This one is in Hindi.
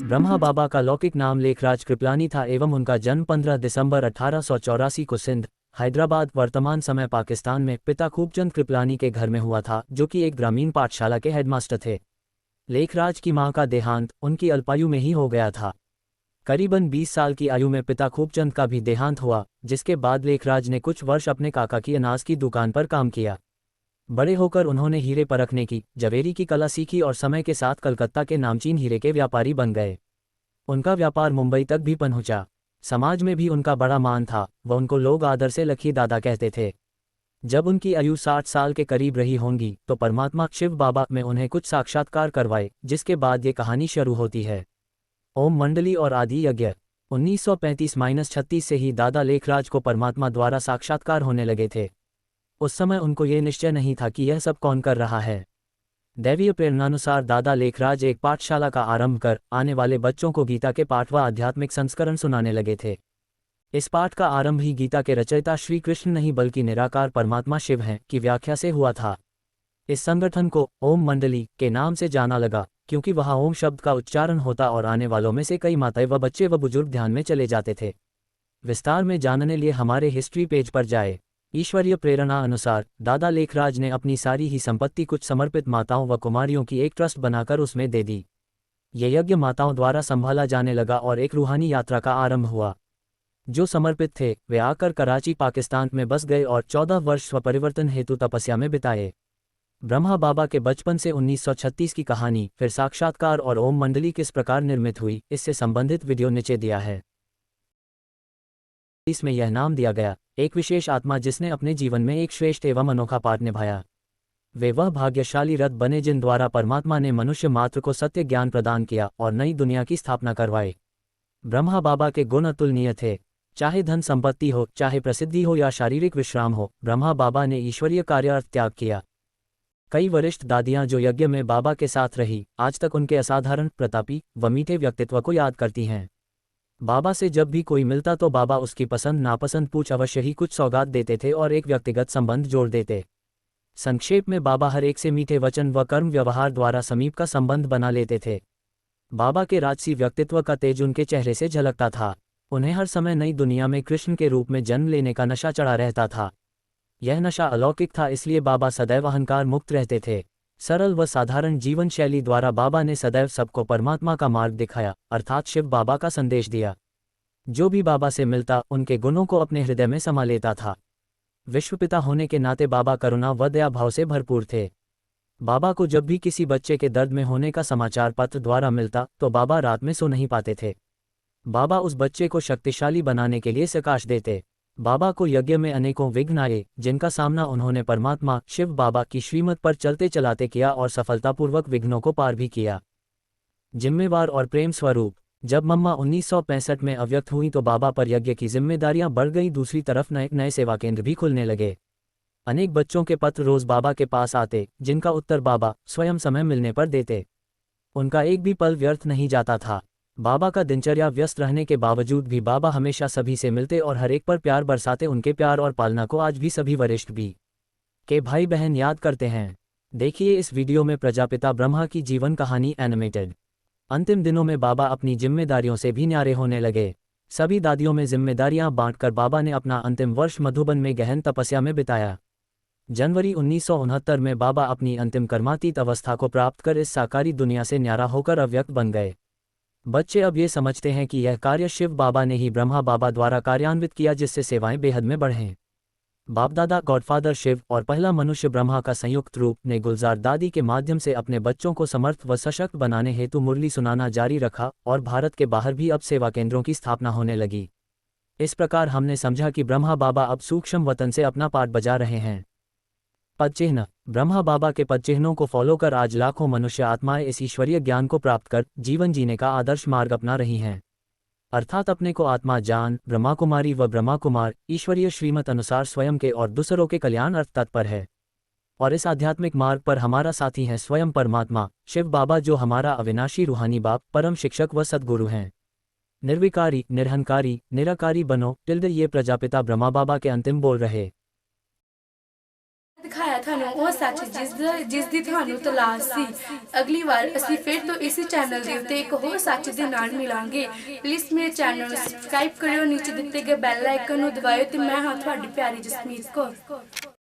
ब्रह्मा बाबा का लौकिक नाम लेखराज कृपलानी था एवं उनका जन्म 15 दिसंबर 1884 को सिंध, हैदराबाद वर्तमान समय पाकिस्तान में पिता खूबचंद कृपलानी के घर में हुआ था, जो कि एक ग्रामीण पाठशाला के हेडमास्टर थे। लेखराज की मां का देहांत उनकी अल्पायु में ही हो गया था। करीबन 20 साल की आयु में पिता खूबचंद का भी देहांत हुआ, जिसके बाद लेखराज ने कुछ वर्ष अपने काका की अनाज की दुकान पर काम किया। बड़े होकर उन्होंने हीरे परखने की, जवेरी की कला सीखी और समय के साथ कलकत्ता के नामचीन हीरे के व्यापारी बन गए। उनका व्यापार मुंबई तक भी पहुंचा। समाज में भी उनका बड़ा मान था, वह उनको लोग आदर से लखी दादा कहते थे। जब उनकी आयु 60 साल के करीब रही होंगी तो परमात्मा शिव बाबा में उन्हें कुछ साक्षात्कार करवाए, जिसके बाद ये कहानी शुरू होती है। ओम मंडली और आदि यज्ञ 1935-36 से ही दादा लेखराज को परमात्मा द्वारा साक्षात्कार होने लगे थे। उस समय उनको ये निश्चय नहीं था कि यह सब कौन कर रहा है। दैवीय प्रेरणानुसार दादा लेखराज एक पाठशाला का आरंभ कर आने वाले बच्चों को गीता के पाठ व आध्यात्मिक संस्करण सुनाने लगे थे। इस पाठ का आरंभ ही गीता के रचयिता श्री कृष्ण नहीं बल्कि निराकार परमात्मा शिव हैं की व्याख्या से हुआ था। इस संगठन को ओम मंडली के नाम से जाना लगा, क्योंकि वहां ओम शब्द का उच्चारण होता और आने वालों में से कई माताएं व बच्चे व बुजुर्ग ध्यान में चले जाते थे। विस्तार में जानने लिए हमारे हिस्ट्री पेज पर जाए। ईश्वरीय प्रेरणा अनुसार दादा लेखराज ने अपनी सारी ही संपत्ति कुछ समर्पित माताओं व कुमारियों की एक ट्रस्ट बनाकर उसमें दे दी। ये यज्ञ माताओं द्वारा संभाला जाने लगा और एक रूहानी यात्रा का आरंभ हुआ। जो समर्पित थे वे आकर कराची पाकिस्तान में बस गए और 14 वर्ष स्वपरिवर्तन हेतु तपस्या में बिताए। ब्रह्मा बाबा के बचपन से 1936 की कहानी, फिर साक्षात्कार और ओम मंडली किस प्रकार निर्मित हुई, इससे संबंधित वीडियो नीचे दिया है। इसमें यह नाम दिया गया, एक विशेष आत्मा जिसने अपने जीवन में एक श्रेष्ठ एवं अनोखा पाठ निभाया। वे वह भाग्यशाली रथ बने जिन द्वारा परमात्मा ने मनुष्य मात्र को सत्य ज्ञान प्रदान किया और नई दुनिया की स्थापना करवाई। ब्रह्मा बाबा के गुण अतुलनीय थे। चाहे धन संपत्ति हो, चाहे प्रसिद्धि हो या शारीरिक विश्राम हो, ब्रह्मा बाबा ने ईश्वरीय कार्यार्थ त्याग किया। कई वरिष्ठ दादियां जो यज्ञ में बाबा के साथ रही, आज तक उनके असाधारण, प्रतापी व मीठे व्यक्तित्व को याद करती हैं। बाबा से जब भी कोई मिलता तो बाबा उसकी पसंद नापसंद पूछ अवश्य ही कुछ सौगात देते थे और एक व्यक्तिगत संबंध जोड़ देते। संक्षेप में बाबा हर एक से मीठे वचन व कर्म व्यवहार द्वारा समीप का संबंध बना लेते थे। बाबा के राजसी व्यक्तित्व का तेज उनके चेहरे से झलकता था। उन्हें हर समय नई दुनिया में कृष्ण के रूप में जन्म लेने का नशा चढ़ा रहता था। यह नशा अलौकिक था, इसलिए बाबा सदैव अहंकार मुक्त रहते थे। सरल व साधारण जीवन शैली द्वारा बाबा ने सदैव सबको परमात्मा का मार्ग दिखाया, अर्थात शिव बाबा का संदेश दिया। जो भी बाबा से मिलता उनके गुणों को अपने हृदय में समा लेता था। विश्वपिता होने के नाते बाबा करुणा व दया भाव से भरपूर थे। बाबा को जब भी किसी बच्चे के दर्द में होने का समाचार पत्र द्वारा मिलता तो बाबा रात में सो नहीं पाते थे। बाबा उस बच्चे को शक्तिशाली बनाने के लिए प्रकाश देते। बाबा को यज्ञ में अनेकों विघ्न आए, जिनका सामना उन्होंने परमात्मा शिव बाबा की श्रीमत पर चलते चलाते किया और सफलतापूर्वक विघ्नों को पार भी किया। जिम्मेवार और प्रेम स्वरूप। जब मम्मा 1965 में अव्यक्त हुई तो बाबा पर यज्ञ की जिम्मेदारियां बढ़ गई। दूसरी तरफ नए नए सेवा केंद्र भी खुलने लगे। अनेक बच्चों के पत्र रोज बाबा के पास आते, जिनका उत्तर बाबा स्वयं समय मिलने पर देते। उनका एक भी पल व्यर्थ नहीं जाता था। बाबा का दिनचर्या व्यस्त रहने के बावजूद भी बाबा हमेशा सभी से मिलते और हर एक पर प्यार बरसाते। उनके प्यार और पालना को आज भी सभी वरिष्ठ भी के भाई बहन याद करते हैं। देखिए इस वीडियो में प्रजापिता ब्रह्मा की जीवन कहानी एनिमेटेड। अंतिम दिनों में बाबा अपनी जिम्मेदारियों से भी न्यारे होने लगे। सभी दादियों में जिम्मेदारियां बांटकर बाबा ने अपना अंतिम वर्ष मधुबन में गहन तपस्या में बिताया। जनवरी 1969 में बाबा अपनी अंतिम कर्मातीत अवस्था को प्राप्त कर इस साकारी दुनिया से न्यारा होकर अव्यक्त बन गए। बच्चे अब ये समझते हैं कि यह कार्य शिव बाबा ने ही ब्रह्मा बाबा द्वारा कार्यान्वित किया, जिससे सेवाएं बेहद में बढ़ें। बापदादा गॉडफादर शिव और पहला मनुष्य ब्रह्मा का संयुक्त रूप ने गुलजार दादी के माध्यम से अपने बच्चों को समर्थ व सशक्त बनाने हेतु मुरली सुनाना जारी रखा और भारत के बाहर भी अब सेवा केंद्रों की स्थापना होने लगी। इस प्रकार हमने समझा कि ब्रह्मा बाबा अब सूक्ष्म वतन से अपना पाठ बजा रहे हैं। पदचिह्न। ब्रह्मा बाबा के पदचिह्नों को फॉलो कर आज लाखों मनुष्य आत्माएं इस ईश्वरीय ज्ञान को प्राप्त कर जीवन जीने का आदर्श मार्ग अपना रही हैं। अर्थात अपने को आत्मा जान ब्रह्मा कुमारी व ब्रह्मा कुमार ईश्वरीय श्रीमत अनुसार स्वयं के और दूसरों के कल्याण अर्थ तत्पर है। और इस आध्यात्मिक मार्ग पर हमारा साथी है स्वयं परमात्मा शिव बाबा, जो हमारा अविनाशी रूहानी बाप, परम शिक्षक व सद्गुरु हैं। निर्विकारी, निरहंकारी, निराकारी बनो। ये प्रजापिता ब्रह्मा बाबा के अंतिम बोल रहे। दिखाया ਹੈ ਤੁਹਾਨੂੰ ਉਹ ਸੱਚ ਜਿਸ ਦੀ ਤੁਹਾਨੂੰ ਤਲਾਸ਼ ਸੀ। ਅਗਲੀ ਵਾਰ ਅਸੀਂ ਫਿਰ ਤੋਂ ਇਸੇ ਚੈਨਲ ਦੇ ਉੱਤੇ ਇੱਕ ਹੋਰ ਸੱਚ ਦੇ ਨਾਲ ਮਿਲਾਂਗੇ। ਪਲੀਜ਼ ਮੇਰੇ ਚੈਨਲ ਨੂੰ ਸਬਸਕ੍ਰਾਈਬ ਕਰਿਓ, ਨੀਚੇ ਦਿੱਤੇ ਗਏ ਬੈਲ ਆਈਕਨ ਨੂੰ ਦਬਾਇਓ ਤੇ ਮੈਂ ਹਾਂ ਤੁਹਾਡੀ ਪਿਆਰੀ ਜਸਮੀਤ ਕੌਰ।